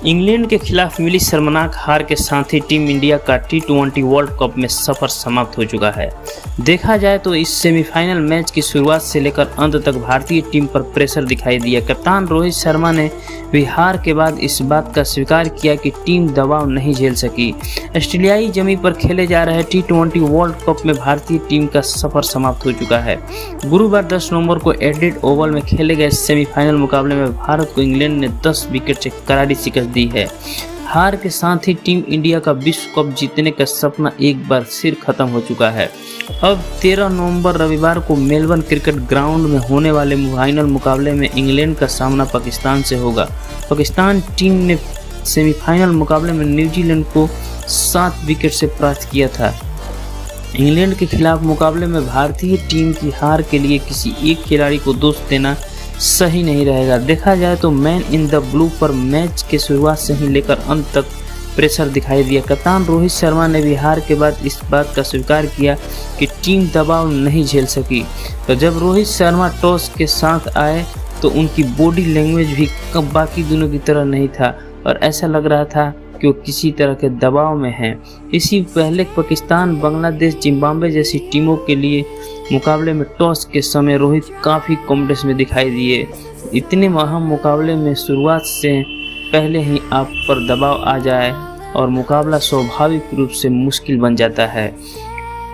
England के खिलाफ मिली शर्मनाक हार के साथ ही टीम इंडिया का T20 वर्ल्ड कप में सफर समाप्त हो चुका है। देखा जाए तो इस सेमीफाइनल मैच की शुरुआत से लेकर अंत तक भारतीय टीम पर प्रेशर दिखाई दिया। कप्तान रोहित शर्मा ने भी हार के बाद इस बात का स्वीकार किया कि टीम दबाव नहीं झेल सकी। ऑस्ट्रेलियाई जमीन पर खेले जा रहे T20 वर्ल्ड कप में भारतीय टीम का सफर समाप्त हो चुका है। गुरुवार 10 नवंबर को एडिलेड ओवल में खेले गए सेमीफाइनल मुकाबले में भारत को इंग्लैंड ने 10 विकेट से करारी शिकस्त दी है। हार के साथ ही टीम इंडिया का विश्व कप जीतने का सपना एक बार फिर खत्म हो चुका है। अब 13 नवंबर रविवार को मेलबर्न क्रिकेट ग्राउंड में होने वाले फाइनल मुकाबले में इंग्लैंड का सामना पाकिस्तान से होगा। पाकिस्तान टीम ने सेमीफाइनल मुकाबले में न्यूजीलैंड को 7 विकेट से परास्त किया था। इंग्लैंड के खिलाफ मुकाबले में भारतीय टीम की हार के लिए किसी एक खिलाड़ी को दोष देना सही नहीं रहेगा। देखा जाए तो मैन इन द ब्लू पर मैच के शुरुआत से ही लेकर अंत तक प्रेशर दिखाई दिया। कप्तान रोहित शर्मा ने भी हार के बाद इस बात का स्वीकार किया कि टीम दबाव नहीं झेल सकी। तो जब रोहित शर्मा टॉस के साथ आए तो उनकी बॉडी लैंग्वेज भी कब बाकी दिनों की तरह नहीं था और ऐसा लग रहा था कि वो किसी तरह के दबाव में हैं। इसी पहले पाकिस्तान, बांग्लादेश, जिम्बाब्वे जैसी टीमों के लिए मुकाबले में टॉस के समय रोहित काफ़ी कॉन्फिडेंस में दिखाई दिए। इतने अहम मुकाबले में शुरुआत से पहले ही आप पर दबाव आ जाए और मुकाबला स्वाभाविक रूप से मुश्किल बन जाता है।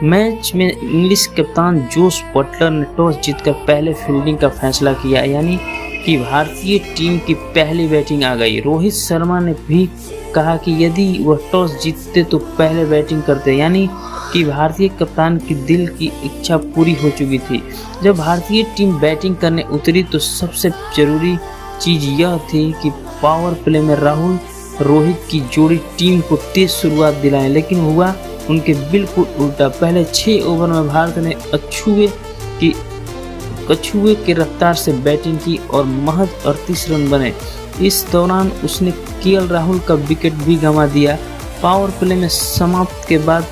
मैच में इंग्लिश कप्तान जोस बटलर ने टॉस जीतकर पहले फील्डिंग का फैसला किया, यानी कि भारतीय टीम की पहली बैटिंग आ गई। रोहित शर्मा ने भी कहा कि यदि वह टॉस जीतते तो पहले बैटिंग करते, यानी कि भारतीय कप्तान की दिल की इच्छा पूरी हो चुकी थी। जब भारतीय टीम बैटिंग करने उतरी तो सबसे जरूरी चीज़ यह थी कि पावर प्ले में राहुल रोहित की जोड़ी टीम को तेज शुरुआत दिलाएं, लेकिन हुआ उनके बिल्कुल उल्टा। पहले 6 ओवर में भारत ने कछुए के रफ्तार से बैटिंग की और महज 38 रन बने। इस दौरान उसने केएल राहुल का विकेट भी गंवा दिया। पावर प्ले में समाप्त के बाद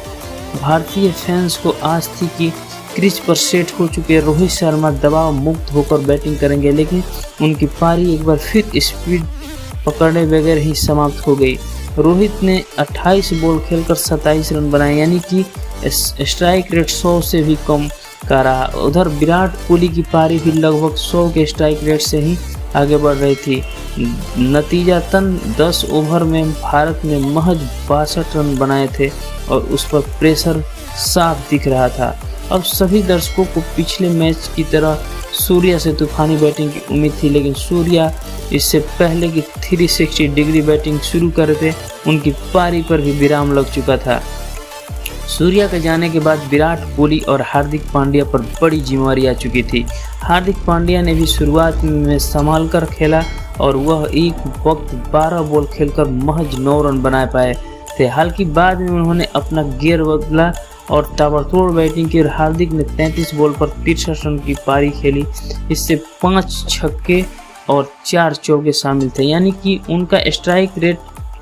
भारतीय फैंस को आस थी कि क्रीज पर सेट हो चुके रोहित शर्मा दबाव मुक्त होकर बैटिंग करेंगे, लेकिन उनकी पारी एक बार फिर स्पीड पकड़े बगैर ही समाप्त हो गई। रोहित ने 28 बॉल खेलकर 27 रन बनाए, यानी कि स्ट्राइक रेट 100 से भी कम का रहा। उधर विराट कोहली की पारी भी लगभग 100 के स्ट्राइक रेट से ही आगे बढ़ रही थी। नतीजतन 10 ओवर में भारत ने महज 62 रन बनाए थे और उस पर प्रेशर साफ दिख रहा था। अब सभी दर्शकों को पिछले मैच की तरह सूर्या से तूफानी बैटिंग की उम्मीद थी, लेकिन सूर्या इससे पहले की 360 डिग्री बैटिंग शुरू करे थे, उनकी पारी पर भी विराम लग चुका था। सूर्या के जाने के बाद विराट कोहली और हार्दिक पांड्या पर बड़ी जिम्मेवारी आ चुकी थी। हार्दिक पांड्या ने भी शुरुआत में संभाल कर खेला और वह एक वक्त 12 बॉल खेलकर महज 9 रन बना पाए थे। हालांकि बाद में उन्होंने अपना गियर बदला और ताबड़तोड़ बैटिंग की और हार्दिक ने 33 बॉल पर 63 रन की पारी खेली। इससे 5 छक्के और 4 चौके शामिल थे, यानी कि उनका स्ट्राइक रेट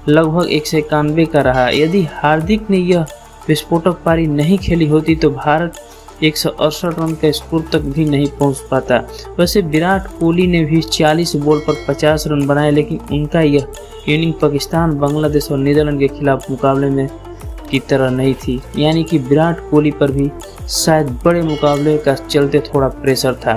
लगभग 191 का रहा। यदि हार्दिक ने यह विस्फोटक पारी नहीं खेली होती तो भारत 168 रन का स्कोर तक भी नहीं पहुंच पाता। वैसे विराट कोहली ने भी 40 बॉल पर 50 रन बनाए, लेकिन उनका यह इनिंग पाकिस्तान, बांग्लादेश और नीदरलैंड के खिलाफ मुकाबले में की तरह नहीं थी, यानी कि विराट कोहली पर भी शायद बड़े मुकाबले का चलते थोड़ा प्रेशर था।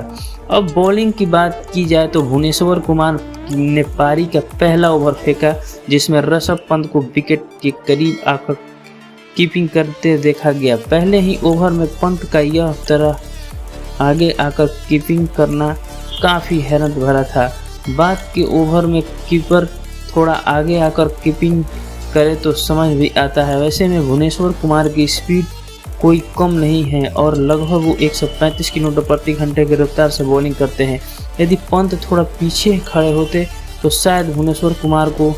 अब बॉलिंग की बात की जाए तो भुवनेश्वर कुमार ने पारी का पहला ओवर फेंका, जिसमें ऋषभ पंत को विकेट के करीब आकर कीपिंग करते देखा गया। पहले ही ओवर में पंत का यह तरह आगे आकर कीपिंग करना काफ़ी हैरत भरा था। बाद के ओवर में कीपर थोड़ा आगे आकर कीपिंग करे तो समझ भी आता है। वैसे में भुवनेश्वर कुमार की स्पीड कोई कम नहीं है और लगभग वो 135 किलोमीटर प्रति घंटे की रफ्तार से बॉलिंग करते हैं। यदि पंत थोड़ा पीछे खड़े होते तो शायद भुवनेश्वर कुमार को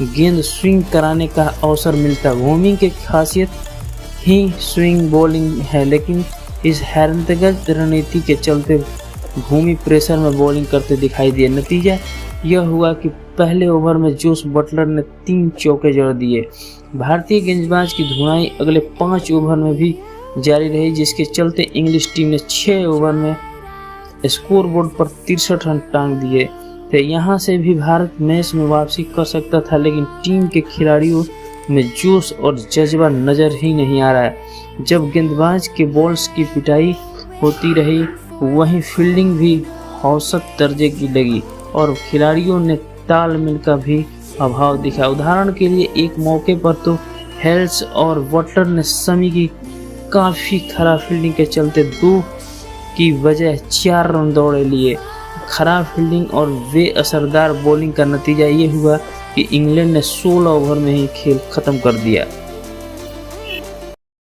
गेंद स्विंग कराने का अवसर मिलता। भूमि की खासियत ही स्विंग बॉलिंग है, लेकिन इस हैरतअंगेज रणनीति के चलते भूमि प्रेशर में बॉलिंग करते दिखाई दिए। नतीजा यह हुआ कि पहले ओवर में जोस बटलर ने 3 चौके जड़ दिए। भारतीय गेंदबाज की धुनाई अगले 5 ओवर में भी जारी रही, जिसके चलते इंग्लिश टीम ने 6 ओवर में स्कोरबोर्ड पर 63 रन टांग दिए थे। यहाँ से भी भारत मैच में वापसी कर सकता था, लेकिन टीम के खिलाड़ियों में जोश और जज्बा नजर ही नहीं आ रहा है। जब गेंदबाज के बॉल्स की पिटाई होती रही, वहीं फील्डिंग भी औसत दर्जे की लगी और खिलाड़ियों ने तालमेल का भी अभाव दिखा। उदाहरण के लिए एक मौके पर तो हेल्स और बटलर ने शमी की काफ़ी खराब फील्डिंग के चलते 2 की बजाय 4 रन दौड़े लिए। खराब फील्डिंग और बेअसरदार बॉलिंग का नतीजा ये हुआ कि इंग्लैंड ने 16 ओवर में ही खेल खत्म कर दिया।